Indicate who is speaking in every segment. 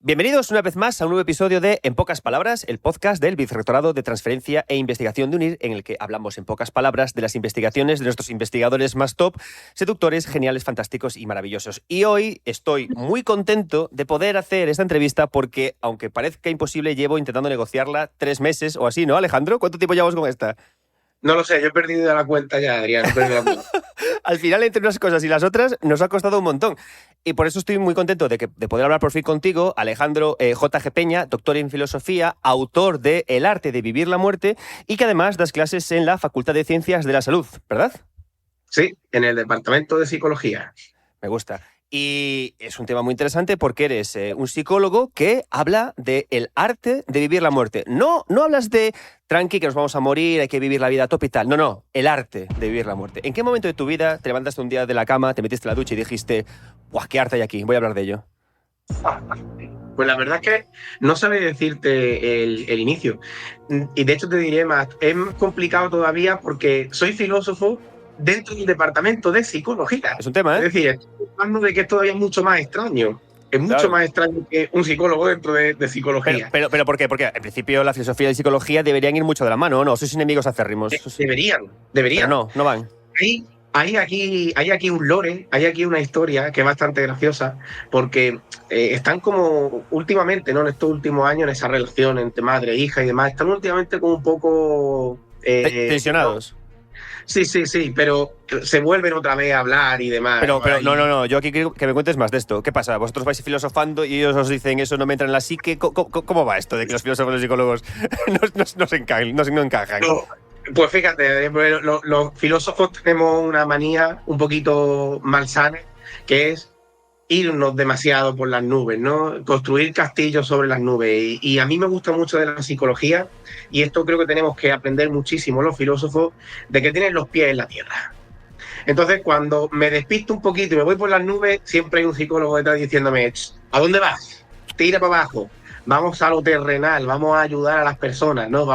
Speaker 1: Bienvenidos una vez más a un nuevo episodio de En Pocas Palabras, el podcast del Vicerrectorado de Transferencia e Investigación de UNIR, en el que hablamos en pocas palabras de las investigaciones de nuestros investigadores más top, seductores, geniales, fantásticos y maravillosos. Y hoy estoy muy contento de poder hacer esta entrevista porque, aunque parezca imposible, llevo intentando negociarla 3 meses o así, ¿no, Alejandro? ¿Cuánto tiempo llevamos con esta?
Speaker 2: No lo sé, yo he perdido la cuenta ya, Adrián.
Speaker 1: Al final, entre unas cosas y las otras, nos ha costado un montón. Y por eso estoy muy contento de poder hablar por fin contigo, Alejandro J.G. Peña, doctor en filosofía, autor de El arte de vivir la muerte y que además das clases en la Facultad de Ciencias de la Salud, ¿verdad?
Speaker 2: Sí, en el departamento de psicología.
Speaker 1: Me gusta. Y es un tema muy interesante porque eres un psicólogo que habla del arte de vivir la muerte. No hablas de tranqui, que nos vamos a morir, hay que vivir la vida top y tal. No, el arte de vivir la muerte. ¿En qué momento de tu vida te levantaste un día de la cama, te metiste en la ducha y dijiste, ¡buah, qué arte hay aquí! Voy a hablar de ello.
Speaker 2: Pues la verdad es que no sabe decirte el inicio. Y de hecho te diré más, es complicado todavía porque soy filósofo dentro del departamento de psicología.
Speaker 1: Es un tema, ¿eh?
Speaker 2: Es decir, estoy hablando de que es todavía mucho más extraño. Es mucho más extraño que un psicólogo dentro de psicología.
Speaker 1: Pero ¿por qué? Porque en principio la filosofía y la psicología deberían ir mucho de la mano, ¿o no? Sois enemigos acérrimos.
Speaker 2: Deberían.
Speaker 1: Pero no van.
Speaker 2: Hay aquí un lore, hay aquí una historia que es bastante graciosa, porque están como últimamente, ¿no? En estos últimos años, en esa relación entre madre e hija y demás, están últimamente como un poco...
Speaker 1: tensionados.
Speaker 2: ¿no? Sí, pero se vuelven otra vez a hablar y demás.
Speaker 1: Pero no, yo aquí quiero que me cuentes más de esto. ¿Qué pasa? ¿Vosotros vais filosofando y ellos os dicen eso no me entra en la psique? ¿Cómo va esto de que los filósofos y los psicólogos no se encajan?
Speaker 2: No, pues fíjate, los filósofos tenemos una manía un poquito malsana, que es irnos demasiado por las nubes, ¿no? Construir castillos sobre las nubes. Y a mí me gusta mucho de la psicología, y esto creo que tenemos que aprender muchísimo los filósofos, de que tienen los pies en la tierra. Entonces, cuando me despisto un poquito y me voy por las nubes, siempre hay un psicólogo detrás diciéndome, ¿a dónde vas? Tira para abajo, vamos a lo terrenal, vamos a ayudar a las personas, ¿no?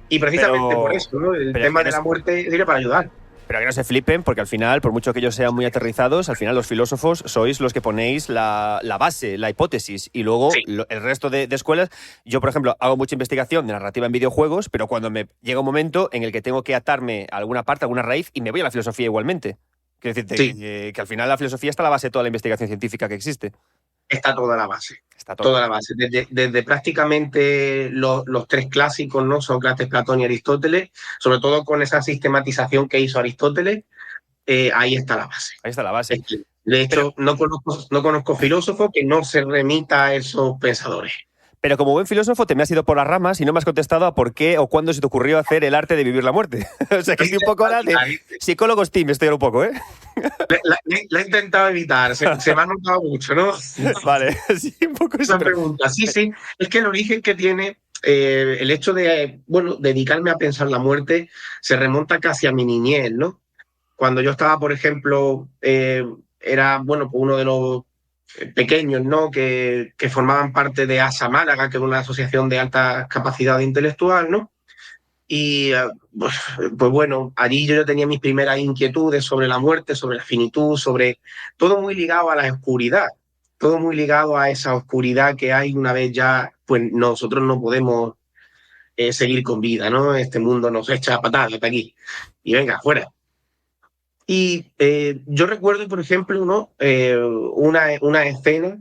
Speaker 2: Y precisamente por eso, ¿no? El tema de la muerte sirve para ayudar.
Speaker 1: Pero que no se flipen, porque al final, por mucho que ellos sean muy aterrizados, al final los filósofos sois los que ponéis la base, la hipótesis, y luego sí, el resto de escuelas. Yo, por ejemplo, hago mucha investigación de narrativa en videojuegos, pero cuando me llega un momento en el que tengo que atarme a alguna parte, a alguna raíz, y me voy a la filosofía igualmente. Quiero decirte que al final la filosofía está a la base de toda la investigación científica que existe.
Speaker 2: Está toda la base. Toda la base. Desde prácticamente los tres clásicos, ¿no? Sócrates, Platón y Aristóteles, sobre todo con esa sistematización que hizo Aristóteles, ahí está la base.
Speaker 1: Ahí está la base.
Speaker 2: De hecho, no conozco filósofo que no se remita a esos pensadores.
Speaker 1: Pero como buen filósofo te me has ido por las ramas y no me has contestado a por qué o cuándo se te ocurrió hacer el arte de vivir la muerte. O sea, que estoy un poco ahora de psicólogos team, estoy un poco, ¿eh?
Speaker 2: La he intentado evitar, se me ha notado mucho, ¿no?
Speaker 1: Vale, sí, un poco
Speaker 2: esa pregunta. Sí, es que el origen que tiene el hecho de, dedicarme a pensar la muerte se remonta casi a mi niñez, ¿no? Cuando yo estaba, por ejemplo, era, pues uno de los pequeños, ¿no? Que formaban parte de ASA Málaga, que es una asociación de alta capacidad intelectual, ¿no? Y pues bueno, allí yo tenía mis primeras inquietudes sobre la muerte, sobre la finitud, sobre todo muy ligado a la oscuridad, todo muy ligado a esa oscuridad que hay una vez ya, pues nosotros no podemos seguir con vida, ¿no? Este mundo nos echa a patadas hasta aquí y venga, fuera. Y yo recuerdo, por ejemplo, ¿no? Una escena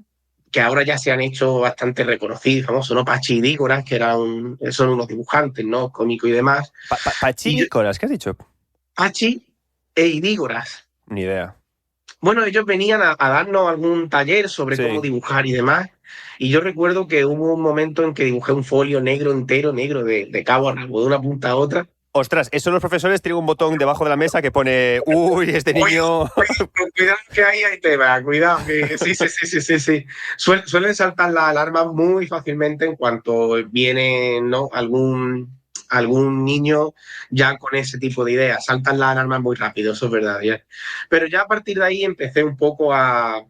Speaker 2: que ahora ya se han hecho bastante reconocidos, famosos, ¿no? Pachi y Dígoras, que son unos dibujantes, ¿no? Cómicos y demás.
Speaker 1: ¿Pachi y Dígoras? ¿Qué has dicho?
Speaker 2: Pachi e Dígoras.
Speaker 1: Ni idea.
Speaker 2: Bueno, ellos venían a darnos algún taller sobre cómo dibujar y demás. Y yo recuerdo que hubo un momento en que dibujé un folio negro entero, negro, de cabo a rabo, de una punta a otra.
Speaker 1: Ostras, eso los profesores tienen un botón debajo de la mesa que pone uy, este niño...
Speaker 2: Cuidado que ahí hay tema, cuidado. Que sí. Suelen saltar las alarmas muy fácilmente en cuanto viene, ¿no? algún niño ya con ese tipo de ideas. Saltan las alarmas muy rápido, eso es verdad. ¿Ya? Pero ya a partir de ahí empecé un poco a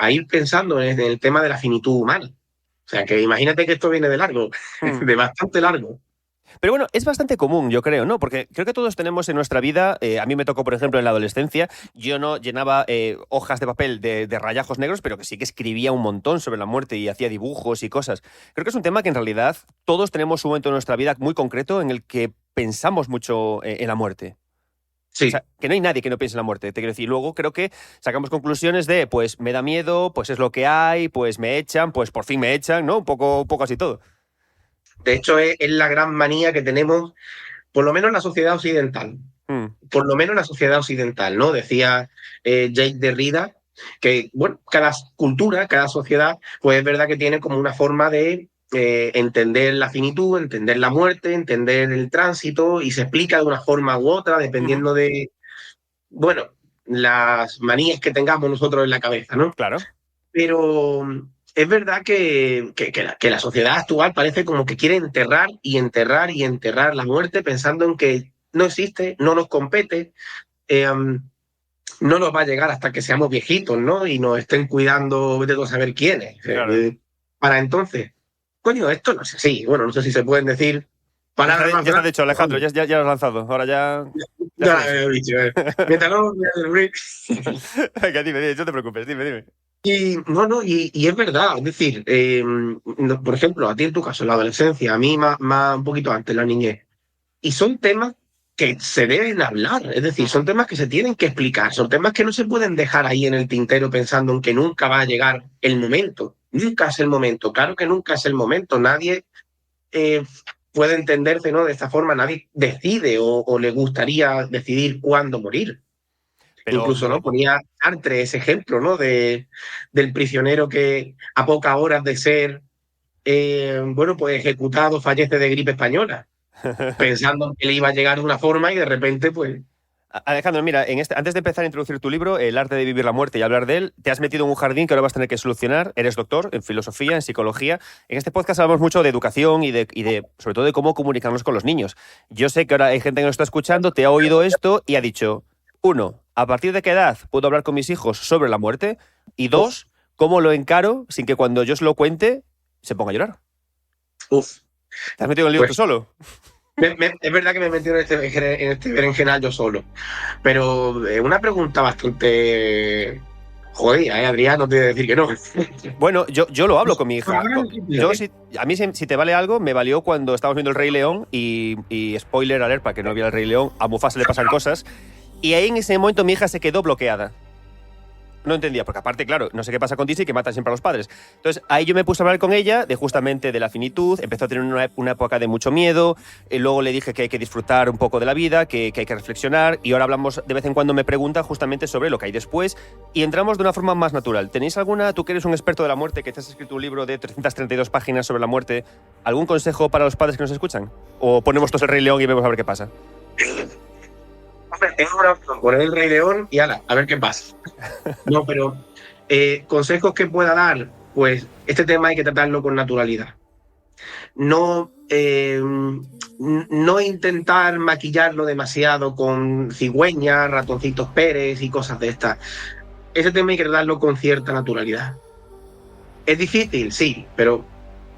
Speaker 2: ir pensando en el tema de la finitud humana. O sea, que imagínate que esto viene de largo, de bastante largo.
Speaker 1: Pero bueno, es bastante común, yo creo, ¿no? Porque creo que todos tenemos en nuestra vida, a mí me tocó, por ejemplo, en la adolescencia, yo no llenaba hojas de papel de rayajos negros, pero que sí que escribía un montón sobre la muerte y hacía dibujos y cosas. Creo que es un tema que en realidad todos tenemos un momento en nuestra vida muy concreto en el que pensamos mucho en la muerte. O
Speaker 2: Sí.
Speaker 1: sea, que no hay nadie que no piense en la muerte, te quiero decir. Luego creo que sacamos conclusiones de, pues me da miedo, pues es lo que hay, pues me echan, pues por fin me echan, ¿no? Un poco así todo.
Speaker 2: De hecho, es la gran manía que tenemos, por lo menos en la sociedad occidental.
Speaker 1: Mm.
Speaker 2: Por lo menos en la sociedad occidental, ¿no? Decía Jacques Derrida que, bueno, cada cultura, cada sociedad, pues es verdad que tiene como una forma de entender la finitud, entender la muerte, entender el tránsito, y se explica de una forma u otra,
Speaker 1: Ujú.
Speaker 2: dependiendo de, bueno, las manías que tengamos nosotros en la cabeza, ¿no?
Speaker 1: Claro.
Speaker 2: Pero es verdad que la sociedad actual parece como que quiere enterrar y enterrar y enterrar la muerte pensando en que no existe, no nos compete, no nos va a llegar hasta que seamos viejitos, ¿no? Y nos estén cuidando de no saber quiénes.
Speaker 1: Claro.
Speaker 2: Para entonces, coño, esto no sé, sí, bueno, no sé si se pueden decir palabras más
Speaker 1: Ya está
Speaker 2: grandes.
Speaker 1: dicho, Alejandro, ya lo has lanzado. Ahora ya
Speaker 2: No,
Speaker 1: está dicho.
Speaker 2: dicho, mientras no,
Speaker 1: Venga, dime, no te preocupes, dime.
Speaker 2: y no, no, y es verdad, es decir, por ejemplo, a ti en tu caso, la adolescencia, a mí más un poquito antes, la niñez, y son temas que se deben hablar, es decir,
Speaker 1: Ujú.
Speaker 2: son temas que se tienen que explicar, son temas que no se pueden dejar ahí en el tintero pensando en que nunca va a llegar el momento, nunca es el momento, claro que nunca es el momento, nadie eh, puede entenderse, ¿no? De esta forma, nadie decide o le gustaría decidir cuándo morir.
Speaker 1: Pero,
Speaker 2: Incluso, ¿no? Ponía Sartre ese ejemplo, ¿no? Del prisionero que a pocas horas de ser, bueno, pues ejecutado fallece de gripe española, pensando que le iba a llegar de una forma y de repente, pues,
Speaker 1: Alejandro, mira, antes de empezar a introducir tu libro, El arte de vivir la muerte y hablar de él, te has metido en un jardín que ahora vas a tener que solucionar. Eres doctor en filosofía, en psicología. En este podcast hablamos mucho de educación sobre todo de cómo comunicarnos con los niños. Yo sé que ahora hay gente que nos está escuchando, te ha oído esto y ha dicho, uno, ¿a partir de qué edad puedo hablar con mis hijos sobre la muerte? Y
Speaker 2: uf,
Speaker 1: dos, ¿cómo lo encaro sin que cuando yo se lo cuente se ponga a llorar?
Speaker 2: uf.
Speaker 1: ¿Te has metido en el lío tú
Speaker 2: Pues
Speaker 1: solo?
Speaker 2: es verdad que me he metido en este berenjenal yo solo, pero una pregunta bastante jodida, ¿eh, Adrián? No te voy a decir que no.
Speaker 1: Bueno, yo lo hablo con mi hija.
Speaker 2: Ahora,
Speaker 1: A mí, si te vale algo, me valió cuando estábamos viendo El Rey León y spoiler alert, para que no viera El Rey León, a Mufasa le pasan cosas. Y ahí en ese momento mi hija se quedó bloqueada. No entendía, porque aparte, claro, no sé qué pasa con Disney, que matan siempre a los padres. Entonces, ahí yo me puse a hablar con ella de justamente de la finitud, empezó a tener una época de mucho miedo, luego le dije que hay que disfrutar un poco de la vida, que hay que reflexionar, y ahora hablamos, de vez en cuando me pregunta justamente sobre lo que hay después, y entramos de una forma más natural. ¿Tenéis alguna, tú que eres un experto de la muerte, que te has escrito un libro de 332 páginas sobre la muerte, algún consejo para los padres que nos escuchan? ¿O ponemos todos El Rey León y vemos a ver qué pasa?
Speaker 2: es una opción, poner el Rey León y ala, a ver qué pasa. No, pero consejos que pueda dar, pues este tema hay que tratarlo con naturalidad. No, no intentar maquillarlo demasiado con cigüeñas, ratoncitos Pérez y cosas de estas. Ese tema hay que tratarlo con cierta naturalidad. ¿Es difícil? Sí, pero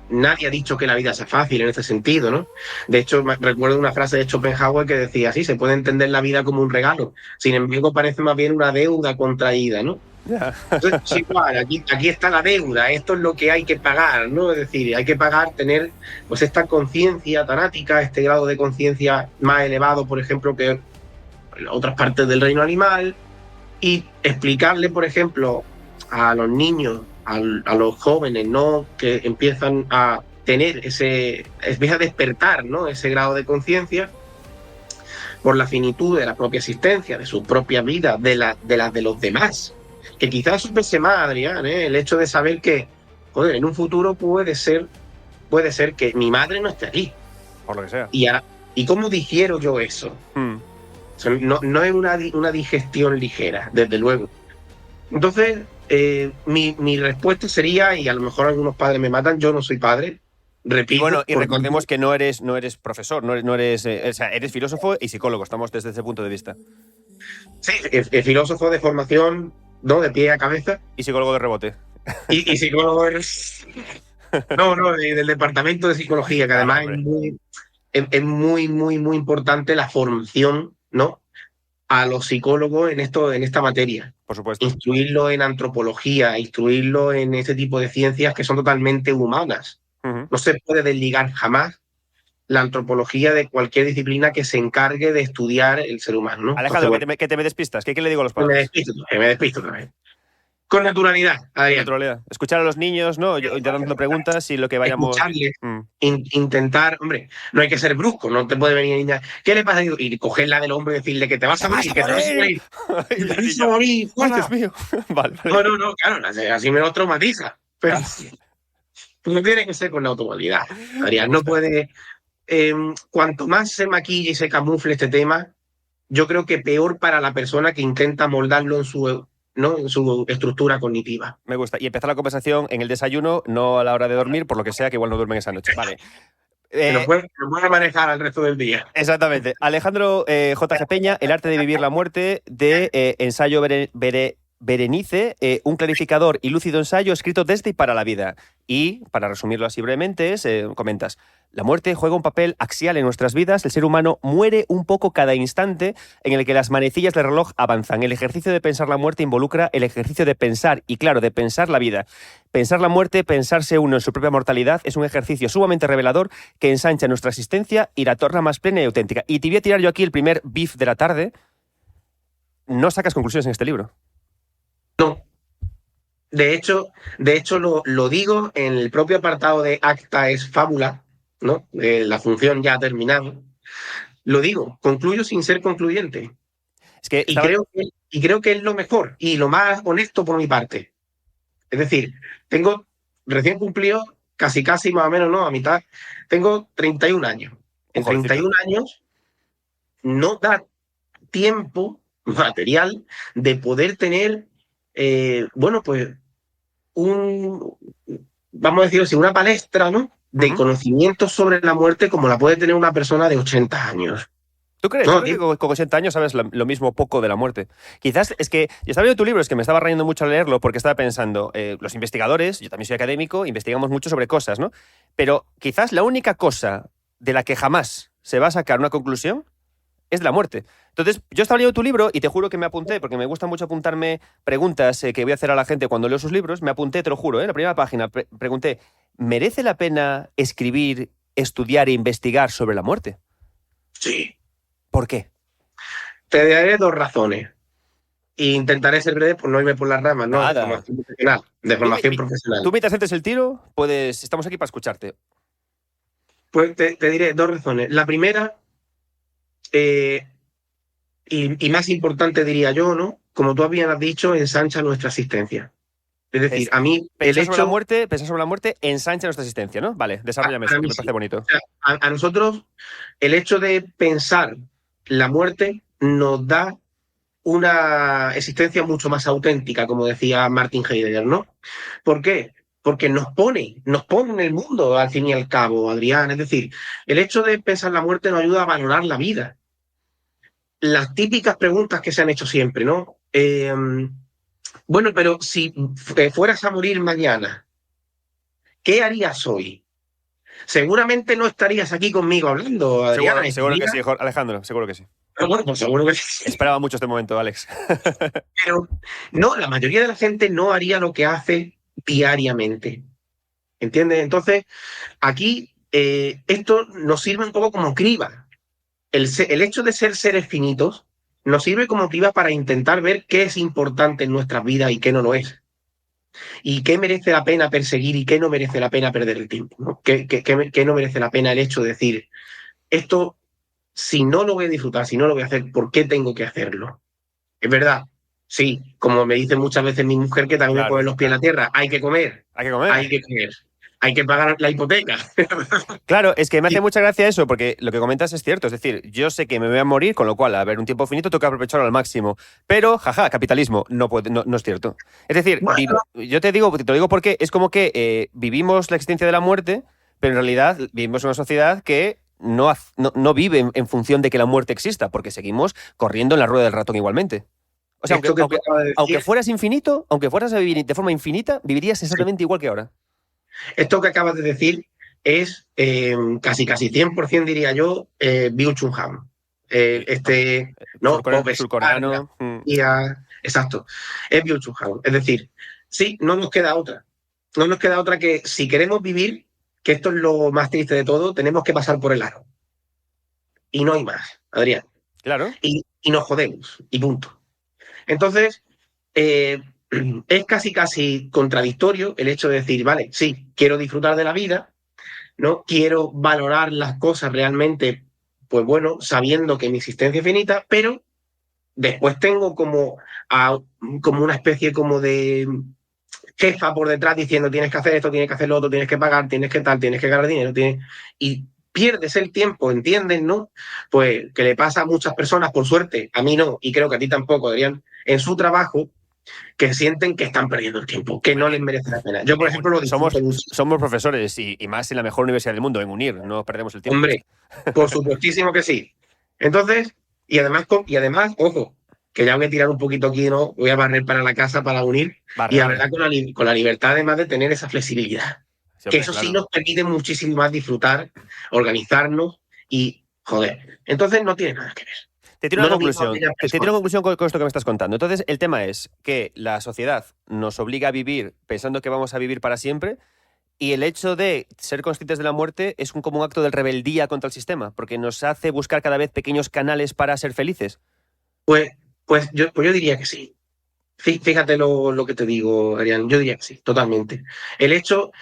Speaker 2: nadie ha dicho que la vida sea fácil en ese sentido, ¿no? De hecho, recuerdo una frase de Schopenhauer que decía, sí, se puede entender la vida como un regalo, sin embargo parece más bien una deuda contraída, ¿no?
Speaker 1: Ya.
Speaker 2: Entonces, es igual, aquí está la deuda, esto es lo que hay que pagar, ¿no? Es decir, hay que pagar, tener pues esta conciencia tanática, este grado de conciencia más elevado, por ejemplo, que en otras partes del reino animal, y explicarle, por ejemplo, a los niños, a los jóvenes, ¿no? Que empiezan a tener empieza a despertar, ¿no? Ese grado de conciencia por la finitud de la propia existencia, de su propia vida, de las de los demás. Que quizás eso pese más, Adrián, ¿eh? El hecho de saber que, joder, en un futuro puede ser que mi madre no esté aquí.
Speaker 1: Por lo que sea.
Speaker 2: ¿Y cómo digiero yo eso? O sea, no es una digestión ligera, desde luego. Entonces, mi respuesta sería, y a lo mejor algunos padres me matan, yo no soy padre, repito.
Speaker 1: Y bueno, y recordemos que no eres profesor, no eres, o sea, eres filósofo y psicólogo, estamos desde ese punto de vista.
Speaker 2: Sí, es filósofo de formación, ¿no? De pie a cabeza.
Speaker 1: Y psicólogo de rebote.
Speaker 2: Y psicólogo no, del departamento de psicología, que
Speaker 1: Claro,
Speaker 2: además es
Speaker 1: hombre.
Speaker 2: es muy, muy, muy importante la formación, ¿no?, a los psicólogos en esta materia.
Speaker 1: Por supuesto.
Speaker 2: Instruirlo en antropología, instruirlo en ese tipo de ciencias que son totalmente humanas. No se puede desligar jamás la antropología de cualquier disciplina que se encargue de estudiar el ser humano, ¿no?
Speaker 1: Alejandro,
Speaker 2: Entonces,
Speaker 1: que te me despistas. ¿Qué le digo a los
Speaker 2: me
Speaker 1: padres?
Speaker 2: despisto otra vez. Con naturalidad,
Speaker 1: Con
Speaker 2: Adrián.
Speaker 1: naturalidad. Escuchar a los niños, ¿no? Yo intentando preguntas y lo que vayamos...
Speaker 2: Escucharles, intentar, hombre, no hay que ser brusco, no te puede venir niña, ¿qué le pasa? Y cogerla del hombro y decirle que te vas a morir, que te vas a morir, que te vas a morir,
Speaker 1: ¡Ay, Dios mío! Vale.
Speaker 2: No, claro, así me lo traumatiza. Pero no tiene que ser con la autoridad, Adrián. No puede. Cuanto más se maquille y se camufle este tema, yo creo que peor para la persona que intenta moldarlo en su, ¿no?, en su estructura cognitiva.
Speaker 1: Me gusta. Y empezar la conversación en el desayuno, no a la hora de dormir, por lo que sea, que igual no duermen esa noche. Vale.
Speaker 2: Lo puedes manejar al resto del día.
Speaker 1: Exactamente. Alejandro J.G. Peña, El arte de vivir la muerte, de Ensayo Berenice, un clarificador y lúcido ensayo escrito desde y para la vida. Y, para resumirlo así brevemente, comentas: la muerte juega un papel axial en nuestras vidas. El ser humano muere un poco cada instante en el que las manecillas del reloj avanzan. El ejercicio de pensar la muerte involucra el ejercicio de pensar, y claro, de pensar la vida. Pensar la muerte, pensarse uno en su propia mortalidad, es un ejercicio sumamente revelador que ensancha nuestra existencia y la torna más plena y auténtica. Y te voy a tirar yo aquí el primer beef de la tarde. No sacas conclusiones en este libro.
Speaker 2: No. De hecho lo digo en el propio apartado de acta es fábula, ¿no?, la función ya ha terminado. Lo digo, concluyo sin ser concluyente.
Speaker 1: Es que
Speaker 2: creo que es lo mejor y lo más honesto por mi parte. Es decir, tengo recién cumplido, casi más o menos, no, a mitad, tengo 31 años. En 31 años no da tiempo material de poder tener, bueno, pues vamos a decirlo así, una palestra, ¿no?, de conocimientos sobre la muerte como la puede tener una persona de 80 años.
Speaker 1: ¿Tú crees?
Speaker 2: No,
Speaker 1: yo creo que con 80 años sabes lo mismo poco de la muerte. Quizás es que yo estaba viendo tu libro, es que me estaba rayando mucho al leerlo porque estaba pensando, los investigadores, yo también soy académico, investigamos mucho sobre cosas, ¿no? Pero quizás la única cosa de la que jamás se va a sacar una conclusión es de la muerte. Entonces, yo estaba leyendo tu libro y te juro que me apunté, porque me gusta mucho apuntarme preguntas que voy a hacer a la gente cuando leo sus libros. Me apunté, te lo juro, en la primera página pregunté: ¿merece la pena escribir, estudiar e investigar sobre la muerte?
Speaker 2: Sí.
Speaker 1: ¿Por qué?
Speaker 2: Te daré dos razones. E intentaré ser breve por no irme por las ramas, ¿no?
Speaker 1: Nada.
Speaker 2: De formación profesional.
Speaker 1: Tú mientras haces el tiro, estamos aquí para escucharte.
Speaker 2: Pues te diré dos razones. La primera, y más importante diría yo, ¿no?, como tú habías dicho, ensancha nuestra existencia. Es decir, a mí
Speaker 1: pensar sobre la muerte ensancha nuestra existencia, ¿no? Vale, desarrollame eso, que me parece bonito.
Speaker 2: O sea, a nosotros el hecho de pensar la muerte nos da una existencia mucho más auténtica, como decía Martin Heidegger, ¿no? ¿Por qué? Porque nos pone en el mundo, al fin y al cabo, Adrián. Es decir, el hecho de pensar la muerte nos ayuda a valorar la vida. Las típicas preguntas que se han hecho siempre, ¿no? Bueno, pero si fueras a morir mañana, ¿qué harías hoy? Seguramente no estarías aquí conmigo hablando, Adrián.
Speaker 1: Seguro que sí, Alejandro, seguro que sí.
Speaker 2: Pero bueno, pues seguro que sí.
Speaker 1: Esperaba mucho este momento, Alex.
Speaker 2: Pero no, la mayoría de la gente no haría lo que hace diariamente. ¿Entiendes? Entonces, aquí esto nos sirve un poco como criba. El hecho de ser seres finitos nos sirve como criba para intentar ver qué es importante en nuestras vidas y qué no lo es. Y qué merece la pena perseguir y qué no merece la pena perder el tiempo, ¿no? ¿Qué no merece la pena el hecho de decir, esto, si no lo voy a disfrutar, si no lo voy a hacer, ¿por qué tengo que hacerlo? Es verdad, sí, como me dice muchas veces mi mujer, que también me pone los pies en la tierra, hay que comer. Hay que pagar la hipoteca.
Speaker 1: Claro, es que me hace mucha gracia eso, porque lo que comentas es cierto. Es decir, yo sé que me voy a morir, con lo cual, a ver, un tiempo finito, tengo que aprovecharlo al máximo. Pero, jaja, capitalismo, no es cierto. Es decir, bueno, yo te lo digo porque es como que vivimos la existencia de la muerte, pero en realidad vivimos en una sociedad que no vive en función de que la muerte exista, porque seguimos corriendo en la rueda del ratón igualmente. O sea, aunque fueras infinito, aunque fueras a vivir de forma infinita, vivirías exactamente igual que ahora.
Speaker 2: Esto que acabas de decir es casi 100% diría yo, Byung-Chul Han. No,
Speaker 1: Surcoreano.
Speaker 2: Exacto, es Byung-Chul Han. Es decir, sí, no nos queda otra. No nos queda otra que si queremos vivir, que esto es lo más triste de todo, tenemos que pasar por el aro. Y no hay más, Adrián.
Speaker 1: Claro.
Speaker 2: Y nos jodemos, y punto. Entonces, es casi contradictorio el hecho de decir, vale, sí, quiero disfrutar de la vida, ¿no? Quiero valorar las cosas realmente, pues bueno, sabiendo que mi existencia es finita, pero después tengo como una especie como de jefa por detrás diciendo tienes que hacer esto, tienes que hacer lo otro, tienes que pagar, tienes que tal, tienes que ganar dinero, y pierdes el tiempo, ¿entiendes? ¿No? Pues que le pasa a muchas personas, por suerte, a mí no, y creo que a ti tampoco, Adrián, en su trabajo, que sienten que están perdiendo el tiempo, que no les merece la pena. Yo, por ejemplo, lo disfruto mucho.
Speaker 1: Somos profesores y más en la mejor universidad del mundo, en UNIR, no perdemos el tiempo.
Speaker 2: Hombre, por supuestísimo que sí. Entonces, y además, ojo, que ya voy a tirar un poquito aquí, ¿no? Voy a barrer para la casa para unir. Y la verdad, con la libertad además de tener esa flexibilidad. Sí, que eso claro. Sí nos permite muchísimo más disfrutar, organizarnos y, joder, entonces no tiene nada que ver.
Speaker 1: Te tiro una conclusión. Te tiro una conclusión con esto que me estás contando. Entonces, el tema es que la sociedad nos obliga a vivir pensando que vamos a vivir para siempre, y el hecho de ser conscientes de la muerte es como un acto de rebeldía contra el sistema, porque nos hace buscar cada vez pequeños canales para ser felices.
Speaker 2: Pues yo diría que sí. Fíjate lo que te digo, Adrián, yo diría que sí, totalmente.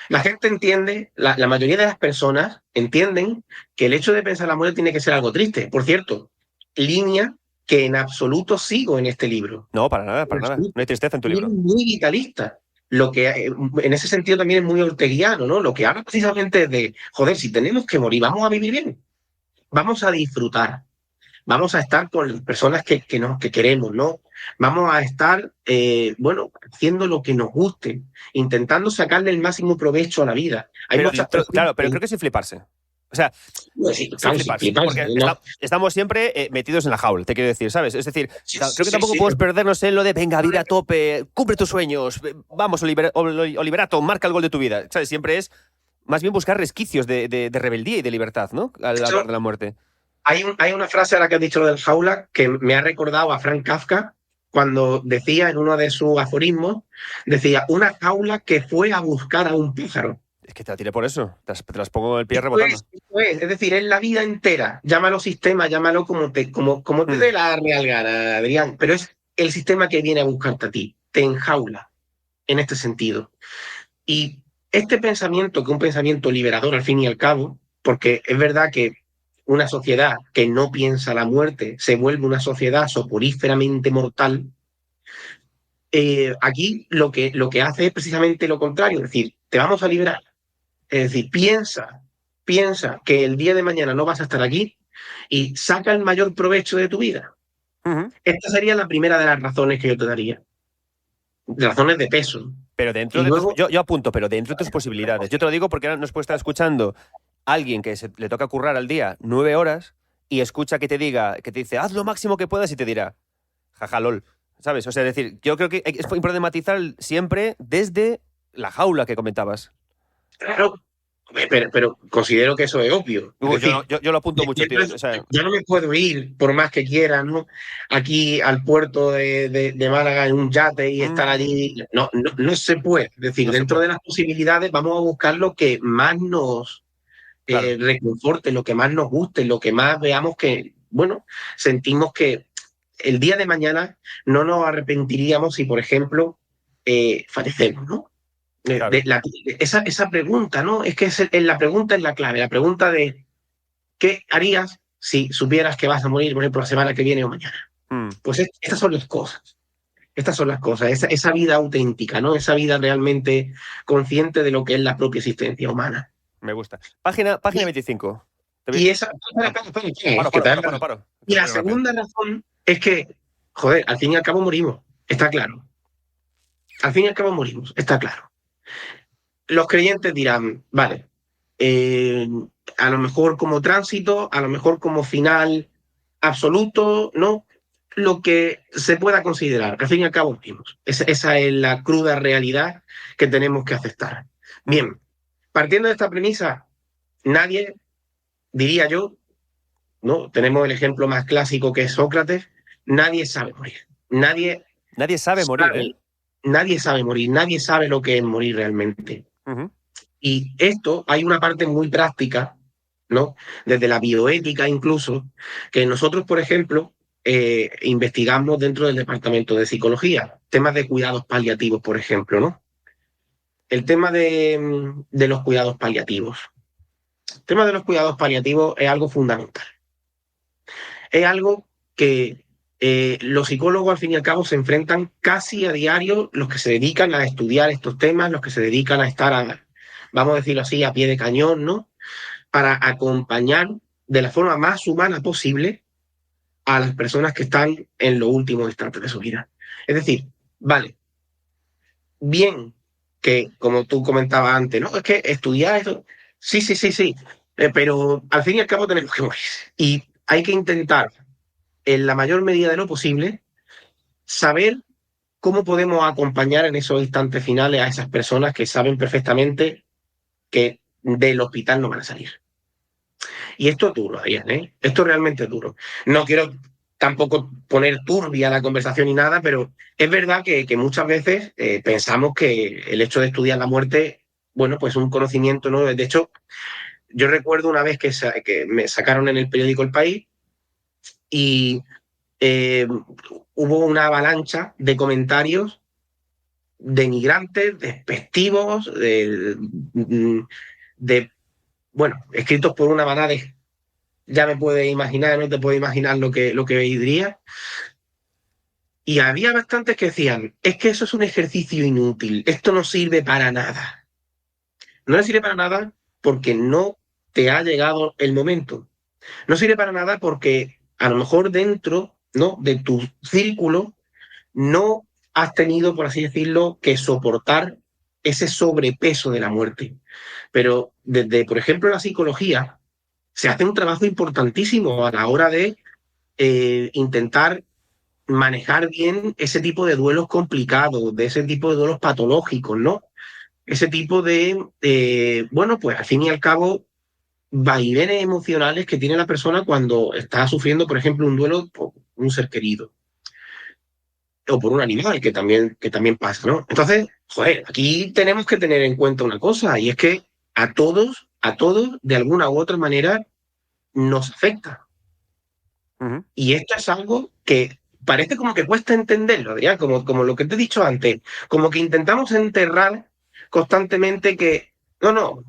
Speaker 2: La gente entiende, la mayoría de las personas entienden que el hecho de pensar la muerte tiene que ser algo triste. Por cierto, línea que en absoluto sigo en este libro.
Speaker 1: No, para nada. No hay tristeza en tu libro.
Speaker 2: Muy vitalista. Lo que en ese sentido también es muy orteguiano, ¿no? Lo que habla precisamente de, joder, si tenemos que morir, vamos a vivir bien, vamos a disfrutar, vamos a estar con las personas que queremos, ¿no? Vamos a estar, haciendo lo que nos guste, intentando sacarle el máximo provecho a la vida.
Speaker 1: Pero creo que sin fliparse. O sea, fliparse, porque estamos siempre metidos en la jaula, te quiero decir, ¿sabes? Es decir, creo que tampoco podemos perdernos en lo de venga, vida a tope, cumple tus sueños, vamos, Oliverato, marca el gol de tu vida, ¿sabes? Siempre es más bien buscar resquicios de rebeldía y de libertad, ¿no? Al hablar de la muerte.
Speaker 2: Hay una frase ahora que has dicho lo del jaula que me ha recordado a Frank Kafka cuando decía en uno de sus aforismos, decía, una jaula que fue a buscar a un pájaro.
Speaker 1: Es que te la tiré por eso, te las pongo en el pie rebotando.
Speaker 2: Es decir, es la vida entera, llámalo sistema, llámalo como te dé la real gana, Adrián, pero es el sistema que viene a buscarte a ti, te enjaula en este sentido. Y este pensamiento, que es un pensamiento liberador al fin y al cabo, porque es verdad que una sociedad que no piensa la muerte se vuelve una sociedad soporíferamente mortal. Aquí lo que hace es precisamente lo contrario, es decir, te vamos a liberar. Es decir, piensa que el día de mañana no vas a estar aquí y saca el mayor provecho de tu vida. Uh-huh. Esta sería la primera de las razones que yo te daría. Razones de peso.
Speaker 1: Pero dentro de luego, yo apunto, pero dentro de tus posibilidades. Yo te lo digo porque ahora nos puede estar escuchando alguien que le toca currar al día 9 horas y escucha que te dice, haz lo máximo que puedas y te dirá, jaja, lol. ¿Sabes? O sea, es decir, yo creo que es importante matizar siempre desde la jaula que comentabas.
Speaker 2: Claro, pero considero que eso es obvio.
Speaker 1: Yo lo apunto mucho, tío. O sea,
Speaker 2: yo no me puedo ir, por más que quiera, ¿no? Aquí al puerto de Málaga en un yate y estar allí. No se puede. Es decir, dentro de las posibilidades vamos a buscar lo que más nos reconforte, lo que más nos guste, lo que más veamos que, sentimos que el día de mañana no nos arrepentiríamos si, por ejemplo, fallecemos, ¿no? Claro. Esa pregunta, ¿no? Es que la pregunta es la clave, la pregunta de ¿qué harías si supieras que vas a morir, por ejemplo, la semana que viene o mañana? Pues estas son las cosas. Estas son las cosas, esa vida auténtica, ¿no? Esa vida realmente consciente de lo que es la propia existencia humana.
Speaker 1: Me gusta. Página 25.
Speaker 2: Y esa...
Speaker 1: Paro.
Speaker 2: Y la segunda razón es que, joder, al fin y al cabo morimos, está claro. Al fin y al cabo morimos, está claro. Los creyentes dirán, vale, a lo mejor como tránsito, a lo mejor como final absoluto, ¿no? Lo que se pueda considerar, al fin y al cabo morimos. Esa es la cruda realidad que tenemos que aceptar. Bien, partiendo de esta premisa, nadie, diría yo, ¿no? Tenemos el ejemplo más clásico que es Sócrates, nadie sabe morir.
Speaker 1: Nadie sabe morir, ¿eh?
Speaker 2: Nadie sabe morir, nadie sabe lo que es morir realmente.
Speaker 1: Uh-huh.
Speaker 2: Y esto hay una parte muy práctica, ¿no? Desde la bioética incluso, que nosotros, por ejemplo, investigamos dentro del departamento de psicología, temas de cuidados paliativos, por ejemplo, ¿no? El tema de los cuidados paliativos. El tema de los cuidados paliativos es algo fundamental. Es algo que los psicólogos, al fin y al cabo, se enfrentan casi a diario, los que se dedican a estudiar estos temas, los que se dedican a estar, vamos a decirlo así, a pie de cañón, ¿no? Para acompañar de la forma más humana posible a las personas que están en los últimos instantes de su vida. Es decir, vale, bien que, como tú comentabas antes, ¿no? Es que estudiar eso, sí, pero al fin y al cabo tenemos que morir. Y hay que intentar, en la mayor medida de lo posible, saber cómo podemos acompañar en esos instantes finales a esas personas que saben perfectamente que del hospital no van a salir. Y esto es duro, Adrián, ¿eh? Esto realmente es duro. No quiero tampoco poner turbia la conversación ni nada, pero es verdad que muchas veces pensamos que el hecho de estudiar la muerte, bueno, pues un conocimiento, ¿no? De hecho, yo recuerdo una vez que me sacaron en el periódico El País y hubo una avalancha de comentarios denigrantes, despectivos, bueno, escritos por una manada de... Ya me puedes imaginar, no te puedes imaginar lo que diría. Y había bastantes que decían, es que eso es un ejercicio inútil, esto no sirve para nada. No le sirve para nada porque no te ha llegado el momento. No sirve para nada porque a lo mejor dentro, ¿no?, de tu círculo no has tenido, por así decirlo, que soportar ese sobrepeso de la muerte. Pero desde, por ejemplo, la psicología, se hace un trabajo importantísimo a la hora de intentar manejar bien ese tipo de duelos complicados, de ese tipo de duelos patológicos, ¿no? Ese tipo bueno, pues al fin y al cabo, vaivenes emocionales que tiene la persona cuando está sufriendo, por ejemplo, un duelo por un ser querido o por un animal, que también pasa, ¿no? Entonces, joder, aquí tenemos que tener en cuenta una cosa, y es que a todos, de alguna u otra manera, nos afecta.
Speaker 1: Uh-huh.
Speaker 2: Y esto es algo que parece como que cuesta entenderlo, Adrián, como lo que te he dicho antes, como que intentamos enterrar constantemente que, no,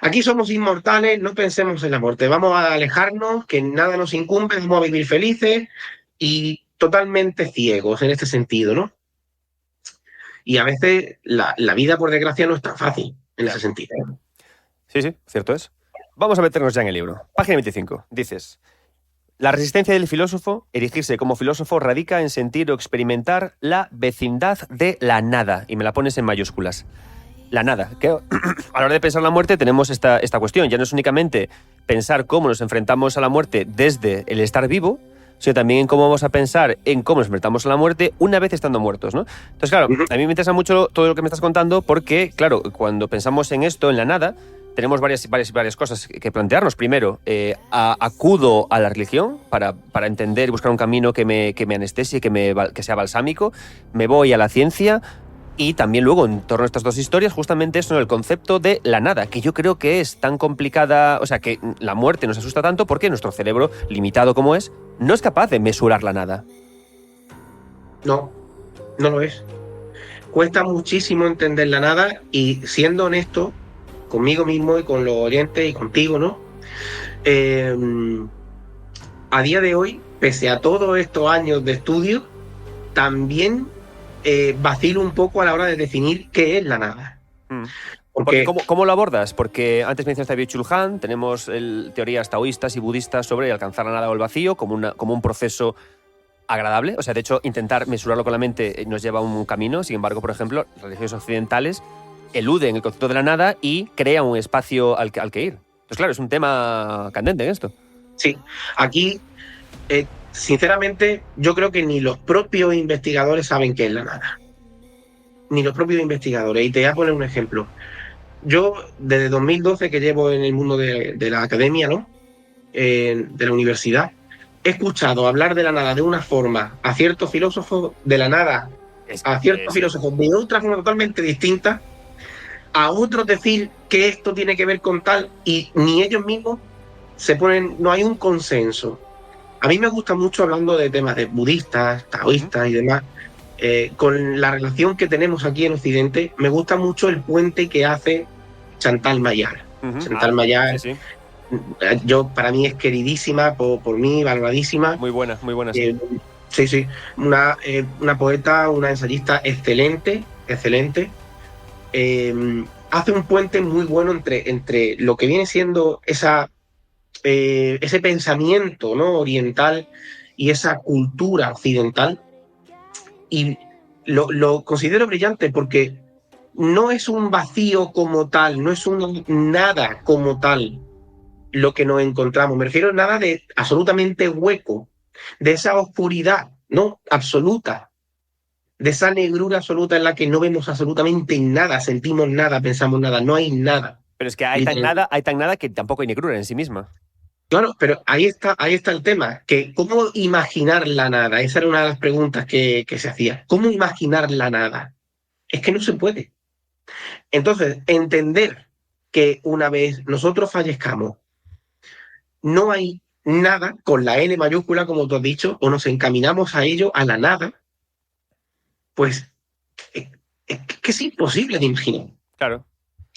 Speaker 2: aquí somos inmortales, no pensemos en la muerte, vamos a alejarnos, que nada nos incumbe, vamos a vivir felices y totalmente ciegos en este sentido, ¿no? Y a veces la vida, por desgracia, no es tan fácil en ese sentido.
Speaker 1: Sí, cierto es. Vamos a meternos ya en el libro. Página 25. Dices: la resistencia del filósofo, erigirse como filósofo, radica en sentir o experimentar la vecindad de la nada. Y me la pones en mayúsculas. La nada. Que a la hora de pensar la muerte tenemos esta cuestión. Ya no es únicamente pensar cómo nos enfrentamos a la muerte desde el estar vivo, sino también en cómo vamos a pensar en cómo nos enfrentamos a la muerte una vez estando muertos, ¿no? Entonces, claro, a mí me interesa mucho todo lo que me estás contando porque, claro, cuando pensamos en esto, en la nada, tenemos varias cosas que plantearnos. Primero, acudo a la religión para entender y buscar un camino que me anestesie, que sea balsámico. Me voy a la ciencia. Y también luego, en torno a estas dos historias, justamente eso, el concepto de la nada, que yo creo que es tan complicada, o sea, que la muerte nos asusta tanto porque nuestro cerebro, limitado como es, no es capaz de mesurar la nada.
Speaker 2: No lo es. Cuesta muchísimo entender la nada y, siendo honesto conmigo mismo y con los oyentes y contigo, ¿no? A día de hoy, pese a todos estos años de estudio, también vacilo un poco a la hora de definir qué es la nada.
Speaker 1: Porque ¿cómo lo abordas? Porque antes mencionaste a Byung-Chul Han, tenemos teorías taoístas y budistas sobre alcanzar la nada o el vacío como un proceso agradable. O sea, de hecho, intentar mesurarlo con la mente nos lleva a un camino. Sin embargo, por ejemplo, las religiones occidentales eluden el concepto de la nada y crean un espacio al que ir. Entonces, claro, es un tema candente en esto.
Speaker 2: Sí, aquí, sinceramente, yo creo que ni los propios investigadores saben qué es la nada. Ni los propios investigadores. Y te voy a poner un ejemplo. yo desde 2012 que llevo en el mundo de la academia, ¿no? De la universidad, he escuchado hablar de la nada de una forma a ciertos filósofos de la nada, a ciertos filósofos de otra forma totalmente distinta, a otros decir que esto tiene que ver con tal, y ni ellos mismos se ponen, no hay un consenso. A mí me gusta mucho, hablando de temas de budistas, taoístas y demás, con la relación que tenemos aquí en Occidente, me gusta mucho el puente que hace Chantal Mayar. Chantal Mayar,
Speaker 1: sí.
Speaker 2: para mí es queridísima, por mí, valoradísima.
Speaker 1: Muy buena, sí.
Speaker 2: Sí, una poeta, una ensayista excelente. Hace un puente muy bueno entre lo que viene siendo ese pensamiento, ¿no?, oriental, y esa cultura occidental, y lo considero brillante porque no es un vacío como tal, no es un nada como tal lo que nos encontramos. Me refiero a nada de absolutamente hueco, de esa oscuridad, ¿no?, absoluta, de esa negrura absoluta en la que no vemos absolutamente nada, sentimos nada, pensamos nada, no hay nada.
Speaker 1: Pero es que hay tan nada que tampoco hay negrura en sí misma.
Speaker 2: Claro, pero ahí está el tema, que cómo imaginar la nada. Esa era una de las preguntas que se hacía. ¿Cómo imaginar la nada? Es que no se puede. Entonces, entender que una vez nosotros fallezcamos, no hay nada con la N mayúscula, como tú has dicho, o nos encaminamos a ello, a la nada, pues es que es imposible de imaginar.
Speaker 1: Claro.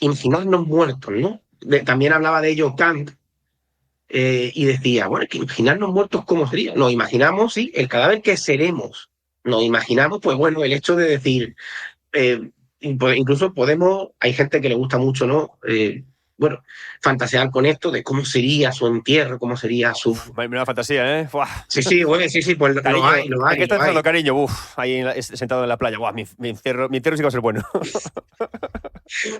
Speaker 2: Imaginarnos muertos, ¿no? También hablaba de ello Kant, y decía, bueno, es que imaginarnos muertos, ¿cómo sería? Nos imaginamos, sí, el cadáver que seremos. Nos imaginamos, pues bueno, el hecho de decir, incluso podemos, hay gente que le gusta mucho, ¿no? Bueno, fantasear con esto de cómo sería su entierro, cómo sería su...
Speaker 1: Menuda fantasía, ¿eh? Buah.
Speaker 2: Sí, bueno, sí, pues
Speaker 1: Cariño,
Speaker 2: lo hay.
Speaker 1: ¿qué estás haciendo, cariño? Ahí sentado en la playa. Buah, mi entierro sí que va a ser bueno.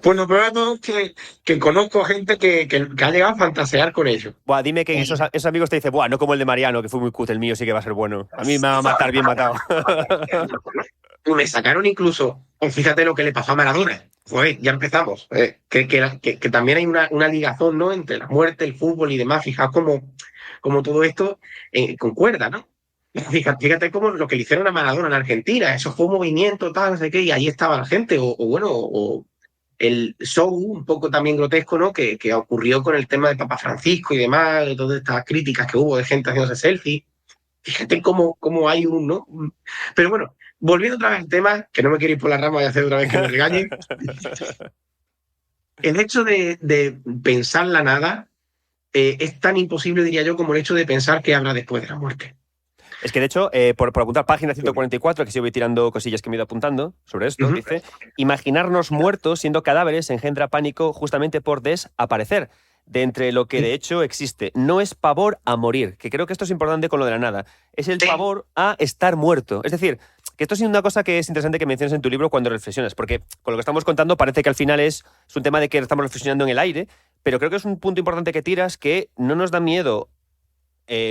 Speaker 2: Pues lo peor de todo es que conozco gente que ha llegado a fantasear con ello.
Speaker 1: Buah, dime que esos amigos te dicen, buah, no como el de Mariano, que fue muy cut, el mío sí que va a ser bueno. A mí me va a matar bien matado.
Speaker 2: Me sacaron incluso, fíjate lo que le pasó a Maradona. Joder, ya empezamos. Que también hay una ligazón, ¿no?, entre la muerte, el fútbol y demás. Fijaos cómo todo esto concuerda, ¿no? Fíjate cómo lo que le hicieron a Maradona en Argentina. Eso fue un movimiento, tal, no sé qué, y ahí estaba la gente. O el show un poco también grotesco, ¿no?, que ocurrió con el tema de Papa Francisco y demás, de todas estas críticas que hubo de gente haciéndose selfie. Fíjate cómo hay ¿no? Pero bueno, volviendo otra vez al tema, que no me quiero ir por la rama y hacer otra vez que me regañen. El hecho de pensar la nada es tan imposible, diría yo, como el hecho de pensar qué habrá después de la muerte.
Speaker 1: Es que, de hecho, por apuntar página 144, que sí voy tirando cosillas que me he ido apuntando sobre esto, dice, imaginarnos muertos siendo cadáveres engendra pánico justamente por desaparecer de entre lo que de hecho existe. No es pavor a morir, que creo que esto es importante con lo de la nada. Es el pavor a estar muerto. Es decir, que esto es una cosa que es interesante que menciones en tu libro cuando reflexionas, porque con lo que estamos contando parece que al final es un tema de que estamos reflexionando en el aire, pero creo que es un punto importante que tiras, que no nos da miedo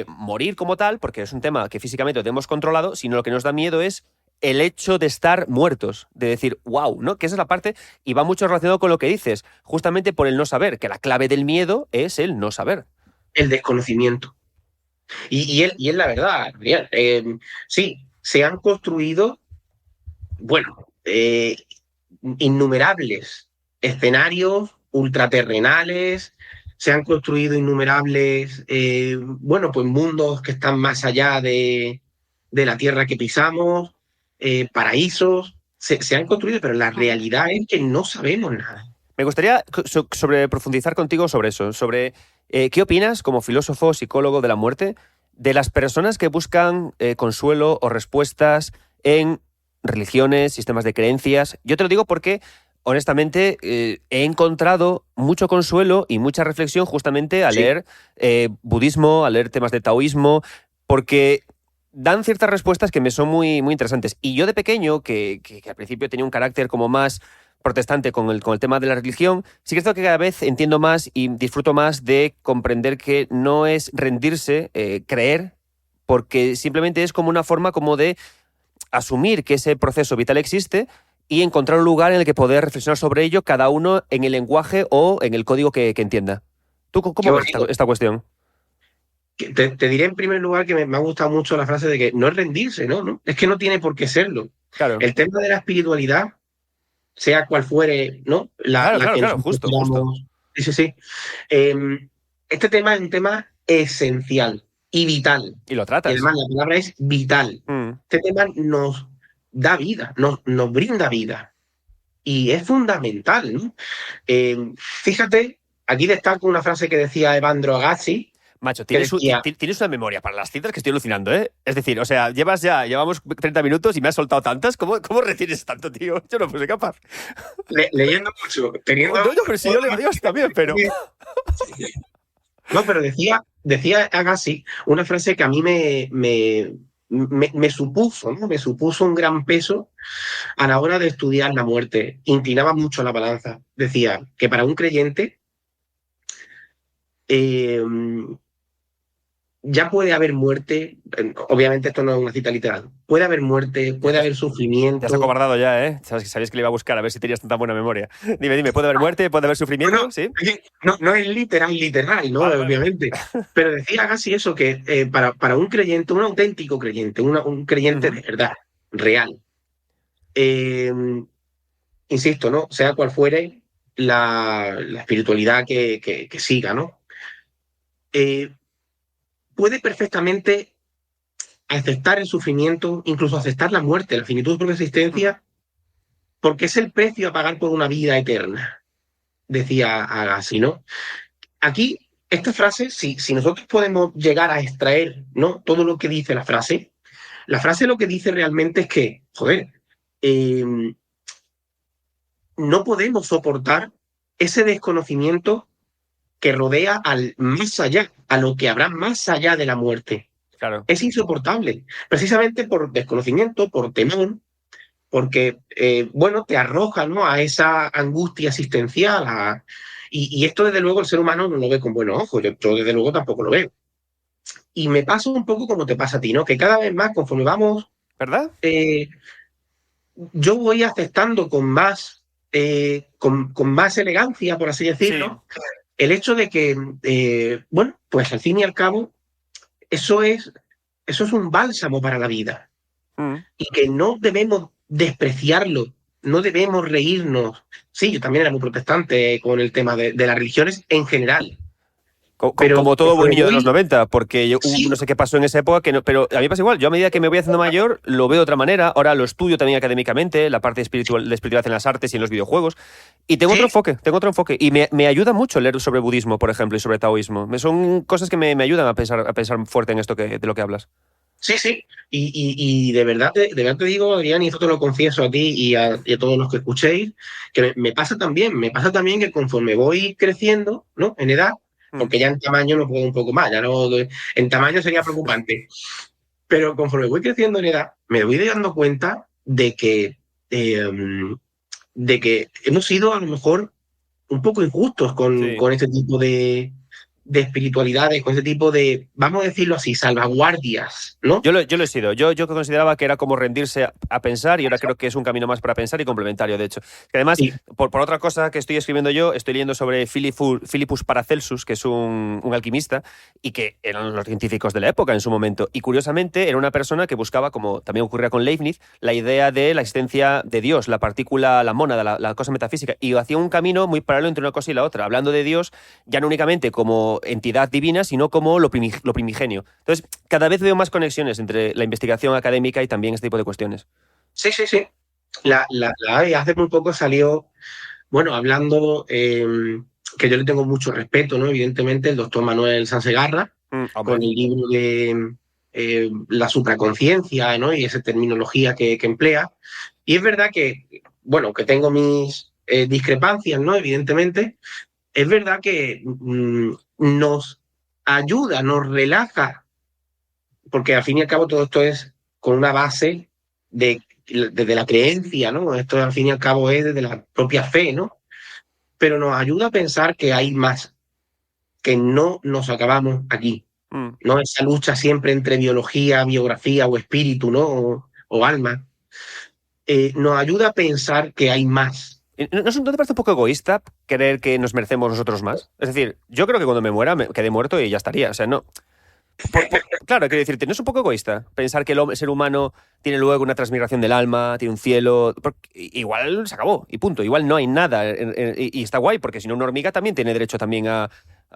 Speaker 1: morir como tal, porque es un tema que físicamente lo tenemos controlado, sino lo que nos da miedo es el hecho de estar muertos, de decir, wow, ¿no? Que esa es la parte, y va mucho relacionado con lo que dices, justamente por el no saber, que la clave del miedo es el no saber.
Speaker 2: El desconocimiento. Y es la verdad, sí, se han construido, bueno, innumerables escenarios ultraterrenales, se han construido innumerables, pues mundos que están más allá de la tierra que pisamos, paraísos, se han construido, pero la realidad es que no sabemos nada.
Speaker 1: Me gustaría profundizar contigo sobre eso, sobre qué opinas como filósofo, psicólogo de la muerte, de las personas que buscan consuelo o respuestas en religiones, sistemas de creencias. Yo te lo digo porque, honestamente, he encontrado mucho consuelo y mucha reflexión justamente al leer budismo, al leer temas de taoísmo, porque dan ciertas respuestas que me son muy, muy interesantes. Y yo de pequeño, que al principio tenía un carácter como más protestante con el tema de la religión, sí que es cierto que cada vez entiendo más y disfruto más de comprender que no es rendirse, creer, porque simplemente es como una forma como de asumir que ese proceso vital existe y encontrar un lugar en el que poder reflexionar sobre ello, cada uno en el lenguaje o en el código que entienda. ¿Tú
Speaker 2: Qué
Speaker 1: cómo ves
Speaker 2: bonito.
Speaker 1: esta cuestión?
Speaker 2: Te diré en primer lugar que me ha gustado mucho la frase de que no es rendirse, ¿no? ¿No? Es que no tiene por qué serlo.
Speaker 1: Claro,
Speaker 2: El tema de la espiritualidad, sea cual fuere, ¿no?
Speaker 1: claro,
Speaker 2: La
Speaker 1: claro,
Speaker 2: que
Speaker 1: claro,
Speaker 2: nosotros
Speaker 1: justo, justo.
Speaker 2: queramos. Sí, sí, sí. Este tema es un tema esencial y vital.
Speaker 1: Y lo
Speaker 2: Y
Speaker 1: tratas.
Speaker 2: además la palabra es vital.
Speaker 1: Mm.
Speaker 2: Este tema nos da vida, nos brinda vida. Y es fundamental, ¿no? Fíjate, aquí destaco una frase que decía Evandro Agassi,
Speaker 1: Macho,
Speaker 2: que
Speaker 1: tienes
Speaker 2: decía,
Speaker 1: tienes una memoria para las citas que estoy alucinando, ¿eh? Es decir, o sea, llevamos 30 minutos y me has soltado tantas. ¿Cómo retienes tanto, tío? Yo no soy capaz.
Speaker 2: leyendo mucho,
Speaker 1: Oh,
Speaker 2: teniendo...
Speaker 1: no, pero si yo leo a Dios también, pero...
Speaker 2: No, pero decía Agassi una frase que a mí me supuso, ¿no? Me supuso un gran peso a la hora de estudiar la muerte. Inclinaba mucho la balanza. Decía que para un creyente eh, ya puede haber muerte, obviamente esto no es una cita literal, puede haber muerte,
Speaker 1: Ya
Speaker 2: puede
Speaker 1: te has,
Speaker 2: haber
Speaker 1: te has
Speaker 2: sufrimiento.
Speaker 1: acobardado ya, ¿eh? Sabías que le iba a buscar a ver si tenías tanta buena memoria. Dime, ¿puede haber muerte? ¿Puede haber
Speaker 2: Bueno,
Speaker 1: sufrimiento? ¿Sí?
Speaker 2: no es literal, ¿no?
Speaker 1: Vale, vale.
Speaker 2: Obviamente. Pero decía casi eso, que para un creyente, un auténtico creyente, un creyente
Speaker 1: Ujú.
Speaker 2: de verdad, real, eh, insisto, ¿no? Sea cual fuere la espiritualidad que siga, ¿no? Eh, puede perfectamente aceptar el sufrimiento, incluso aceptar la muerte, la finitud de su propia
Speaker 1: Mm.
Speaker 2: existencia, porque es el precio a pagar por una vida eterna, decía Agassi, ¿no? Aquí, esta frase, si nosotros podemos llegar a extraer, ¿no? Todo lo que dice la frase lo que dice realmente es que, joder, eh, no podemos soportar ese desconocimiento que rodea al más allá, a lo que habrá más allá de la muerte.
Speaker 1: Claro.
Speaker 2: Es insoportable, precisamente por desconocimiento, por temor, porque, bueno, te arroja, ¿no? A esa angustia existencial. Y esto, desde luego, el ser humano no lo ve con buenos ojos. Yo, desde luego, tampoco lo veo. Y me pasa un poco como te pasa a ti, ¿no? Que cada vez más, conforme vamos,
Speaker 1: ¿Verdad?
Speaker 2: eh, yo voy aceptando con más elegancia, por así
Speaker 1: Sí.
Speaker 2: decirlo, el hecho de que, bueno, pues al fin y al cabo, eso es, eso es un bálsamo para la vida.
Speaker 1: Mm.
Speaker 2: Y que no debemos despreciarlo, no debemos reírnos. Sí, yo también era muy protestante con el tema de las religiones en general, pero
Speaker 1: Como todo buen
Speaker 2: conforme
Speaker 1: niño de los
Speaker 2: voy,
Speaker 1: 90, porque no
Speaker 2: sí,
Speaker 1: sé qué pasó en esa época, que no, pero a mí pasa igual. Yo a medida que me voy haciendo mayor, lo veo de otra manera. Ahora lo estudio también académicamente, la parte espiritual, de espiritualidad en las artes y en los videojuegos. Y
Speaker 2: sí,
Speaker 1: tengo otro enfoque. Y me ayuda mucho leer sobre budismo, por ejemplo, y sobre taoísmo. Son cosas que me ayudan a pensar fuerte en esto de lo que hablas.
Speaker 2: sí, sí. Y de verdad te digo, Adrián, y esto te lo confieso a ti y a todos los que escuchéis, que me pasa también que conforme voy creciendo, ¿no? En edad,
Speaker 1: Mm.
Speaker 2: porque ya en tamaño no puedo un poco más, ya no, en tamaño sería preocupante. Pero conforme voy creciendo en edad, me voy dando cuenta eh, de que hemos sido a lo mejor un poco injustos
Speaker 1: Sí.
Speaker 2: con este tipo de espiritualidades, con este tipo de, vamos a decirlo así, salvaguardias, ¿no?
Speaker 1: Yo lo he sido. Yo consideraba que era como rendirse a pensar y ahora creo que es un camino más para pensar y complementario, de hecho. Que además,
Speaker 2: Sí,
Speaker 1: por otra cosa que estoy escribiendo yo, estoy leyendo sobre Philippus Paracelsus, que es un alquimista y que eran los científicos de la época en su momento. Y curiosamente era una persona que buscaba, como también ocurría con Leibniz, la idea de la existencia de Dios, la partícula, la mónada, la cosa metafísica. Y hacía un camino muy paralelo entre una cosa y la otra, hablando de Dios ya no únicamente como entidad divina, sino como lo primigenio. Entonces, cada vez veo más conexiones entre la investigación académica y también este tipo de cuestiones.
Speaker 2: sí, sí, sí.
Speaker 1: Mm.
Speaker 2: La AI hace muy poco salió, bueno, hablando, que yo le tengo mucho respeto, ¿no? Evidentemente, el doctor Manuel Sansegarra, con
Speaker 1: Hombre,
Speaker 2: el libro de la supraconciencia, ¿no? Y esa terminología que emplea. Y es verdad que, bueno, que tengo mis discrepancias, ¿no? Evidentemente, es verdad que nos ayuda, nos relaja, porque al fin y al cabo todo esto es con una base desde la creencia, ¿no? Esto al fin y al cabo es desde la propia fe, ¿no? Pero nos ayuda a pensar que hay más, que no nos acabamos aquí,
Speaker 1: mm,
Speaker 2: ¿no? Esa lucha siempre entre biología, biografía o espíritu, ¿no? O alma. nos ayuda a pensar que hay más.
Speaker 1: ¿No te parece un poco egoísta creer que nos merecemos nosotros más? Es decir, yo creo que cuando me muera me quedé muerto y ya estaría. O sea, no. Claro, quiero decirte, ¿no es un poco egoísta pensar que el ser humano tiene luego una transmigración del alma, tiene un cielo? Igual se acabó y punto. Igual no hay nada. Y está guay, porque si no, una hormiga también tiene derecho también a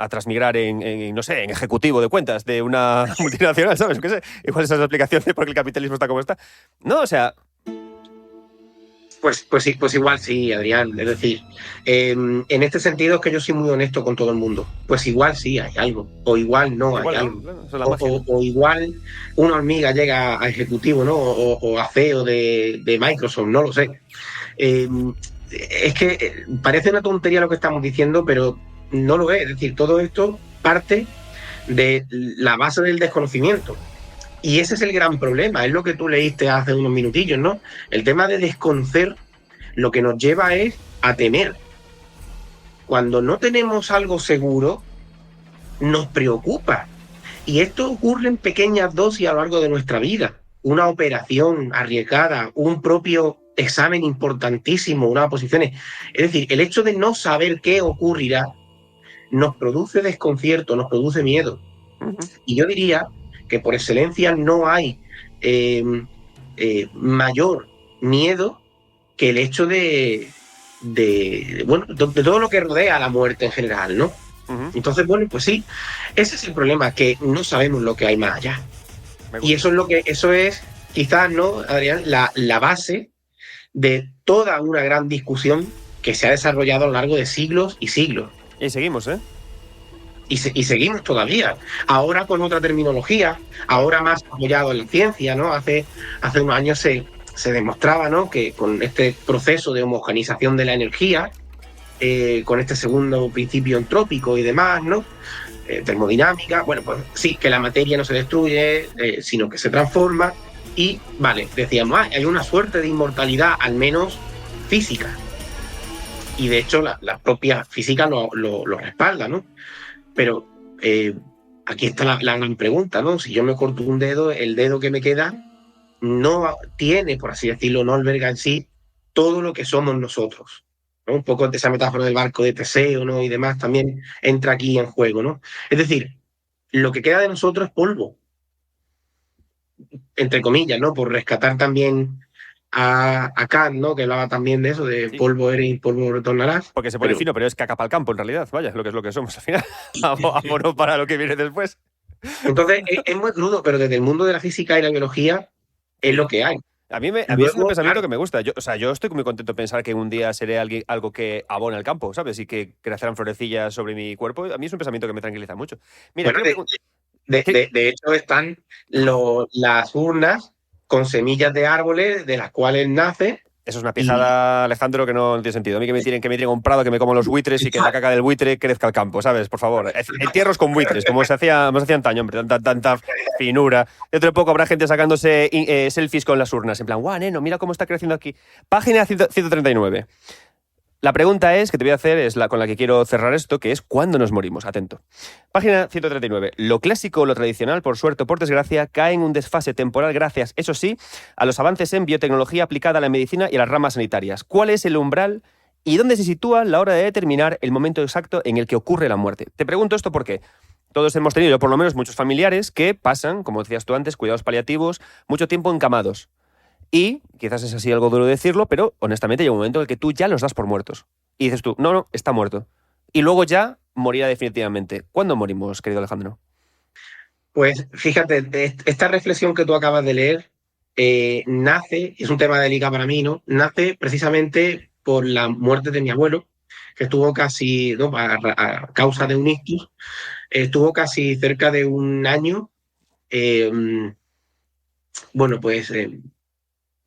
Speaker 1: transmigrar no sé, en ejecutivo de cuentas de una multinacional, ¿sabes? ¿Qué sé? Igual esa es la explicación de por qué el capitalismo está como está. No, o sea...
Speaker 2: Pues sí, pues igual sí, Adrián. Es decir, en este sentido es que yo soy muy honesto con todo el mundo. Pues igual sí hay algo, o igual no hay algo.
Speaker 1: Claro, eso es la magia, ¿no?
Speaker 2: O igual una hormiga llega a ejecutivo, ¿no? O a CEO de Microsoft, no lo sé. Es que parece una tontería lo que estamos diciendo, pero no lo es. Es decir, todo esto parte de la base del desconocimiento. Y ese es el gran problema, es lo que tú leíste hace unos minutillos, ¿no? El tema de desconocer lo que nos lleva es a temer. Cuando no tenemos algo seguro, nos preocupa. Y esto ocurre en pequeñas dosis a lo largo de nuestra vida. Una operación arriesgada, un propio examen importantísimo, unas oposiciones. Es decir, el hecho de no saber qué ocurrirá nos produce desconcierto, nos produce miedo. Y yo diría que por excelencia no hay mayor miedo que el hecho de todo lo que rodea a la muerte en general, ¿no? Entonces, bueno, pues sí, ese es el problema, que no sabemos lo que hay más allá. Y eso es quizás, ¿no, Adrián? La base de toda una gran discusión que se ha desarrollado a lo largo de siglos y siglos.
Speaker 1: Y seguimos, ¿eh?
Speaker 2: Y seguimos todavía. Ahora con otra terminología, ahora más apoyado en la ciencia, ¿no? Hace unos años se demostraba, ¿no?, que con este proceso de homogeneización de la energía, con este segundo principio entrópico y demás, ¿no? Termodinámica, bueno, pues sí, que la materia no se destruye, sino que se transforma. Y, vale, decíamos, hay una suerte de inmortalidad, al menos física. Y de hecho la propia física lo respalda, ¿no? Pero aquí está la gran pregunta, ¿no? Si yo me corto un dedo, el dedo que me queda no tiene, por así decirlo, no alberga en sí todo lo que somos nosotros, ¿no? Un poco de esa metáfora del barco de Teseo, ¿no?, y demás también entra aquí en juego, ¿no? Es decir, lo que queda de nosotros es polvo, entre comillas, ¿no? Por rescatar también a Kant, ¿no?, que hablaba también de eso, de sí, polvo eres y polvo retornarás.
Speaker 1: Porque se pone fino, pero es caca para el campo, en realidad. Vaya, lo que somos al final. Vámonos para lo que viene después.
Speaker 2: Entonces, es muy crudo, pero desde el mundo de la física y la biología es lo que hay.
Speaker 1: A mí es un pensamiento que me gusta. Yo estoy muy contento de pensar que un día seré algo que abona el campo, ¿sabes? Y que crecerán florecillas sobre mi cuerpo. A mí es un pensamiento que me tranquiliza mucho. Mira,
Speaker 2: bueno, de hecho, están las urnas con semillas de árboles de las cuales nace.
Speaker 1: Eso es una pisada, Alejandro, que no tiene sentido. A mí que me tiren un prado, que me como los buitres y que la caca del buitre crezca al campo, ¿sabes? Por favor. Entierros con buitres, como se hacía antaño, hombre. Tanta finura. Dentro de poco habrá gente sacándose selfies con las urnas. En plan, guau, neno, mira cómo está creciendo aquí. Página 139. La pregunta que te voy a hacer es la con la que quiero cerrar esto, que es ¿cuándo nos morimos? Atento. Página 139. Lo clásico o lo tradicional, por suerte o por desgracia, cae en un desfase temporal gracias, eso sí, a los avances en biotecnología aplicada a la medicina y a las ramas sanitarias. ¿Cuál es el umbral y dónde se sitúa la hora de determinar el momento exacto en el que ocurre la muerte? Te pregunto esto porque todos hemos tenido, por lo menos muchos familiares, que pasan, como decías tú antes, cuidados paliativos, mucho tiempo encamados. Y, quizás es así algo duro decirlo, pero honestamente llega un momento en el que tú ya los das por muertos. Y dices tú, no, está muerto. Y luego ya morirá definitivamente. ¿Cuándo morimos, querido Alejandro?
Speaker 2: Pues fíjate, esta reflexión que tú acabas de leer nace, es un tema delicado para mí, ¿no? Nace precisamente por la muerte de mi abuelo, que estuvo casi, ¿no?, a causa de un ictus, estuvo casi cerca de un año,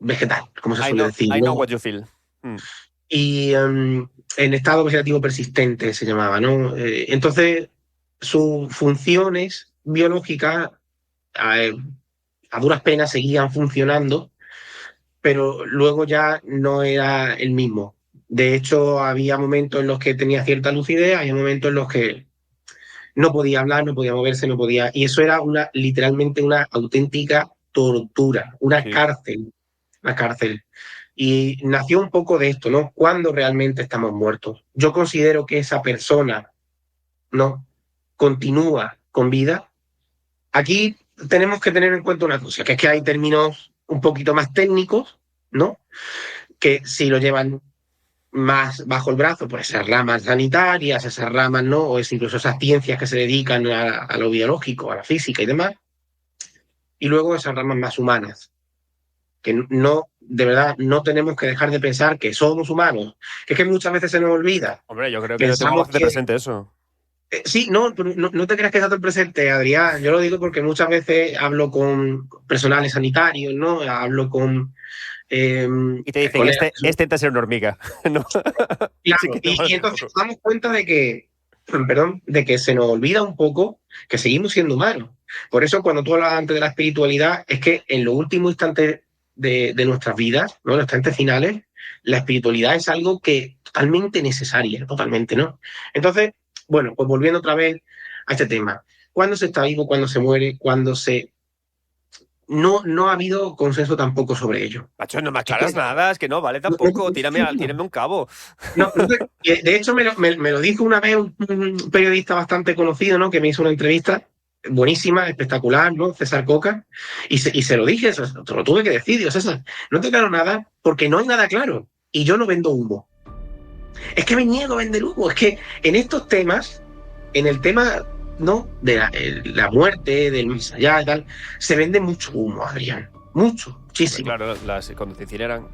Speaker 2: vegetal, como se suele decir.
Speaker 1: I know what you feel.
Speaker 2: Y en estado vegetativo persistente se llamaba, ¿no? Entonces, sus funciones biológicas a duras penas seguían funcionando, pero luego ya no era el mismo. De hecho, había momentos en los que tenía cierta lucidez, había momentos en los que no podía hablar, no podía moverse, no podía... Y eso era literalmente una auténtica tortura, una cárcel. Y nació un poco de esto, ¿no? ¿Cuándo realmente estamos muertos? Yo considero que esa persona, ¿no?, continúa con vida. Aquí tenemos que tener en cuenta una cosa, que es que hay términos un poquito más técnicos, ¿no?, que si lo llevan más bajo el brazo, pues esas ramas sanitarias, esas ramas, ¿no?, o es incluso esas ciencias que se dedican a lo biológico, a la física y demás, y luego esas ramas más humanas, que no, de verdad, no tenemos que dejar de pensar que somos humanos, que es que muchas veces se nos olvida.
Speaker 1: Hombre, yo creo que lo tengo
Speaker 2: Pensamos
Speaker 1: bastante presente eso.
Speaker 2: Sí, no, pero no te creas que está tan presente, Adrián. Yo lo digo porque muchas veces hablo con personales sanitarios, ¿no? Hablo con
Speaker 1: Y te dicen,
Speaker 2: colegas.
Speaker 1: este intenta ser una hormiga. ¿No? Sí
Speaker 2: Claro,
Speaker 1: que te
Speaker 2: y
Speaker 1: vale un
Speaker 2: entonces
Speaker 1: poco.
Speaker 2: nos damos cuenta de que, perdón, de que se nos olvida un poco que seguimos siendo humanos. Por eso, cuando tú hablabas antes de la espiritualidad, es que en los últimos instantes de nuestras vidas, ¿no?, los instantes finales, la espiritualidad es algo que totalmente necesaria, totalmente, ¿no? Entonces, bueno, pues volviendo otra vez a este tema. ¿Cuándo se está vivo? ¿Cuándo se muere? ¿Cuándo se...? No ha habido consenso tampoco sobre ello.
Speaker 1: Macho, no me
Speaker 2: Es que
Speaker 1: aclaras nada, es que no vale
Speaker 2: no,
Speaker 1: tampoco. Tírame un cabo.
Speaker 2: de hecho, me lo dijo una vez un periodista bastante conocido, ¿no?, que me hizo una entrevista buenísima, espectacular, ¿no?, César Coca, y se lo dije, te lo tuve que decir, digo, César, no te claro nada porque no hay nada claro, y yo no vendo humo. Es que me niego a vender humo, es que en estos temas, en el tema, ¿no?, de la muerte, del más allá y tal, se vende mucho humo, Adrián, mucho,
Speaker 1: Hombre,
Speaker 2: muchísimo.
Speaker 1: claro, cuando te incineran.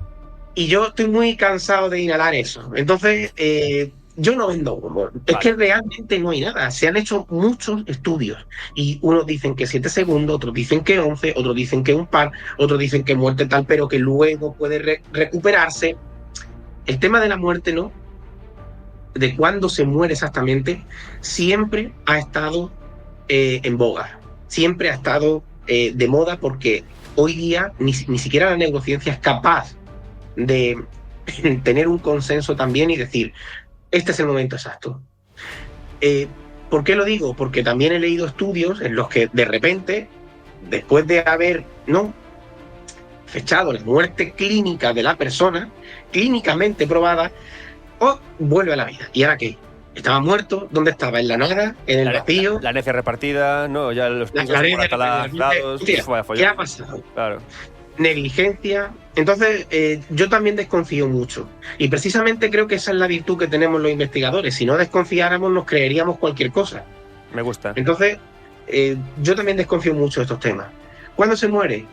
Speaker 2: Y yo estoy muy cansado de inhalar eso. Entonces, yo no vendo humo. Es
Speaker 1: Vale.
Speaker 2: que realmente no hay nada. Se han hecho muchos estudios. Y unos dicen que 7 segundos, otros dicen que 11, otros dicen que un par, otros dicen que muerte tal, pero que luego puede recuperarse. El tema de la muerte, ¿no?, de cuándo se muere exactamente, siempre ha estado en boga. Siempre ha estado de moda porque hoy día ni siquiera la neurociencia es capaz de tener un consenso también y decir, este es el momento exacto. ¿Por qué lo digo? Porque también he leído estudios en los que de repente, después de haber, ¿no?, fechado la muerte clínica de la persona, clínicamente probada, vuelve a la vida. ¿Y ahora qué? ¿Estaba muerto? ¿Dónde estaba? ¿En la nada? ¿En el vacío?
Speaker 1: La herencia repartida, ¿no? Ya los pisos por hasta lados.
Speaker 2: ¿Qué ha pasado?
Speaker 1: Claro.
Speaker 2: Negligencia. Entonces, yo también desconfío mucho. Y precisamente creo que esa es la virtud que tenemos los investigadores. Si no desconfiáramos, nos creeríamos cualquier cosa.
Speaker 1: Me gusta.
Speaker 2: Entonces, yo también desconfío mucho de estos temas. ¿Cuándo se muere?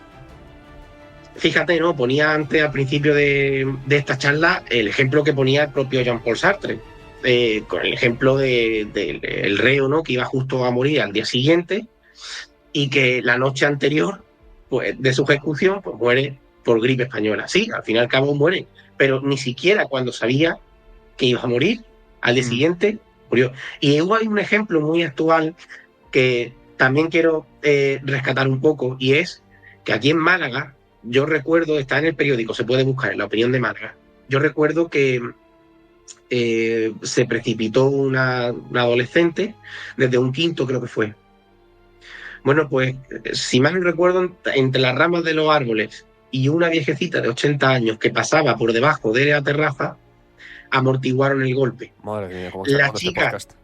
Speaker 2: Fíjate, ¿no? Ponía antes, al principio de esta charla, el ejemplo que ponía el propio Jean-Paul Sartre, con el ejemplo del reo, ¿no?, que iba justo a morir al día siguiente y que la noche anterior, pues, de su ejecución, pues muere por gripe española. Sí, al fin y al cabo muere, pero ni siquiera cuando sabía que iba a morir, al día siguiente murió. Y hay un ejemplo muy actual que también quiero rescatar un poco, y es que aquí en Málaga, yo recuerdo, está en el periódico, se puede buscar en La Opinión de Málaga, yo recuerdo que se precipitó una adolescente desde un quinto, creo que fue. Bueno, pues, si mal no recuerdo, entre las ramas de los árboles y una viejecita de 80 años que pasaba por debajo de la terraza, amortiguaron el golpe.
Speaker 1: Madre mía, cómo
Speaker 2: La
Speaker 1: está
Speaker 2: chica...
Speaker 1: este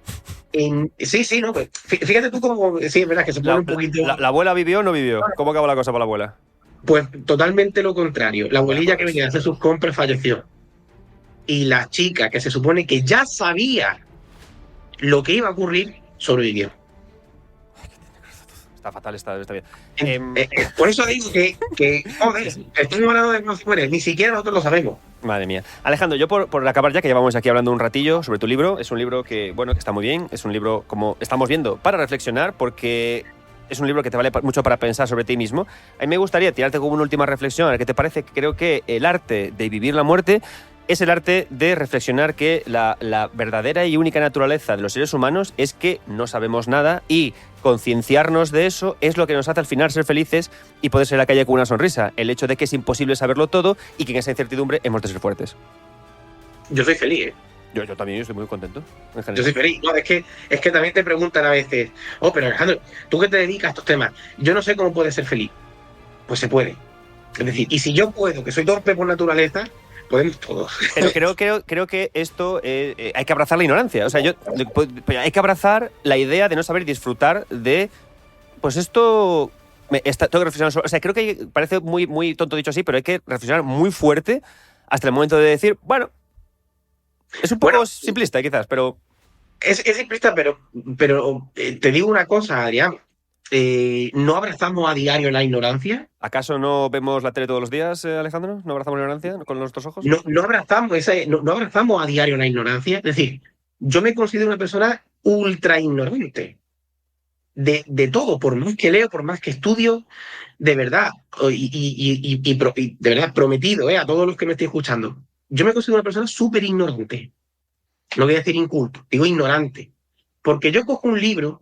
Speaker 1: podcast.
Speaker 2: Sí, no, pues, fíjate tú cómo... Sí, es verdad que se pone un poquito...
Speaker 1: ¿La abuela vivió o no vivió? ¿Cómo acabó la cosa para la abuela?
Speaker 2: Pues totalmente lo contrario. La abuelilla que venía a hacer sus compras falleció. Y la chica, que se supone que ya sabía lo que iba a ocurrir, sobrevivió.
Speaker 1: Está fatal esta vida.
Speaker 2: Por eso digo que joder, estoy hablando de más mujeres, ni siquiera nosotros lo sabemos.
Speaker 1: Madre mía. Alejandro, yo por acabar ya, que llevamos aquí hablando un ratillo sobre tu libro, es un libro que, bueno, que está muy bien, es un libro, como estamos viendo, para reflexionar, porque es un libro que te vale mucho para pensar sobre ti mismo. A mí me gustaría tirarte como una última reflexión, a ver qué te parece. Creo que el arte de vivir la muerte es el arte de reflexionar que la verdadera y única naturaleza de los seres humanos es que no sabemos nada, y concienciarnos de eso es lo que nos hace al final ser felices y poder salir a la calle con una sonrisa. El hecho de que es imposible saberlo todo y que en esa incertidumbre hemos de ser fuertes.
Speaker 2: Yo soy feliz, ¿eh?
Speaker 1: Yo también estoy muy contento.
Speaker 2: Yo soy feliz. No, es que también te preguntan a veces, pero Alejandro, ¿tú qué te dedicas a estos temas? Yo no sé cómo puedes ser feliz. Pues se puede. Es decir, y si yo puedo, que soy torpe por naturaleza, podemos todos.
Speaker 1: Pero creo que esto hay que abrazar la ignorancia. O sea, hay que abrazar la idea de no saber disfrutar de. Pues esto. Tengo que reflexionar sobre. O sea, creo que parece muy, muy tonto dicho así, pero hay que reflexionar muy fuerte hasta el momento de decir, bueno. Es un poco simplista, quizás, pero.
Speaker 2: Es simplista, pero te digo una cosa, Adrián. ¿No abrazamos a diario la ignorancia?
Speaker 1: ¿Acaso no vemos la tele todos los días, Alejandro? ¿No abrazamos la ignorancia con nuestros ojos?
Speaker 2: No abrazamos a diario la ignorancia. Es decir, yo me considero una persona ultra ignorante de todo, por más que leo, por más que estudio, de verdad, y de verdad prometido a todos los que me estén escuchando. Yo me considero una persona súper ignorante. No voy a decir inculto, digo ignorante. Porque yo cojo un libro,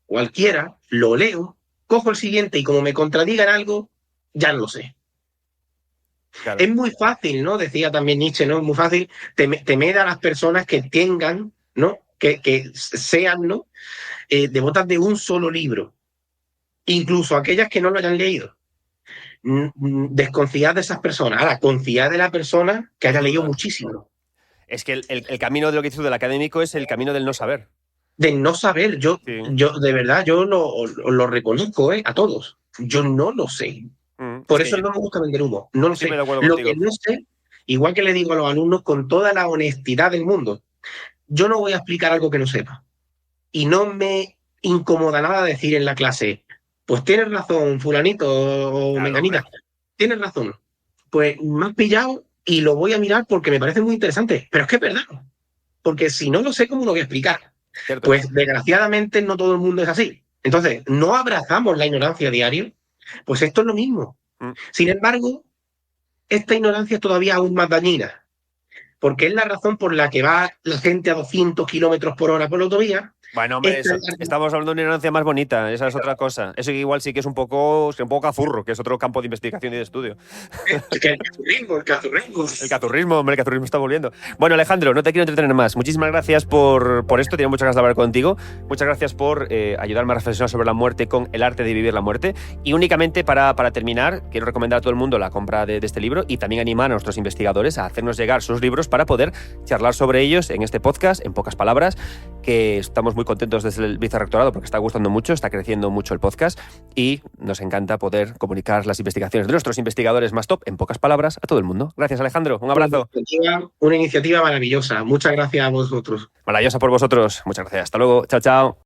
Speaker 2: cualquiera, lo leo, cojo el siguiente y como me contradigan algo, ya no lo sé. Claro. Es muy fácil, ¿no? Decía también Nietzsche, ¿no? Es muy fácil temer a las personas que tengan, ¿no? Que sean, ¿no? Devotas de un solo libro. Incluso aquellas que no lo hayan leído. Desconfiad de esas personas. Ahora, confiad de la persona que haya leído muchísimo.
Speaker 1: Es que el camino de lo que dices del académico es el camino del no saber.
Speaker 2: Del no saber. Yo de verdad, yo lo reconozco, a todos. Yo no lo sé. Por eso no me gusta vender humo. No lo sé. Lo que no sé, igual que le digo a los alumnos con toda la honestidad del mundo, yo no voy a explicar algo que no sepa. Y no me incomoda nada decir en la clase, pues tienes razón, fulanito o menganita, tienes razón. Pues me has pillado y lo voy a mirar porque me parece muy interesante. Pero es que es verdad. Porque si no lo sé, ¿cómo lo voy a explicar? Cierto. Pues desgraciadamente no todo el mundo es así. Entonces, no abrazamos la ignorancia a diario. Pues esto es lo mismo. Sin embargo, esta ignorancia es todavía aún más dañina, porque es la razón por la que va la gente a 200 kilómetros por hora por la autovía.
Speaker 1: Bueno, hombre, estamos hablando de una ignorancia más bonita, esa es otra cosa. Eso igual sí que es un poco cazurro, que es otro campo de investigación y de estudio.
Speaker 2: El
Speaker 1: cazurrismo está volviendo. Bueno, Alejandro, no te quiero entretener más. Muchísimas gracias por esto, tenía muchas ganas de hablar contigo. Muchas gracias por ayudarme a reflexionar sobre la muerte con El arte de vivir la muerte. Y únicamente para terminar, quiero recomendar a todo el mundo la compra de este libro y también animar a nuestros investigadores a hacernos llegar sus libros para poder charlar sobre ellos en este podcast, en pocas palabras, que estamos muy contentos desde el vicerrectorado porque está gustando mucho, está creciendo mucho el podcast y nos encanta poder comunicar las investigaciones de nuestros investigadores más top, en pocas palabras, a todo el mundo. Gracias, Alejandro. Un abrazo.
Speaker 2: Una iniciativa maravillosa. Muchas gracias a vosotros.
Speaker 1: Maravillosa por vosotros. Muchas gracias. Hasta luego. Chao, chao.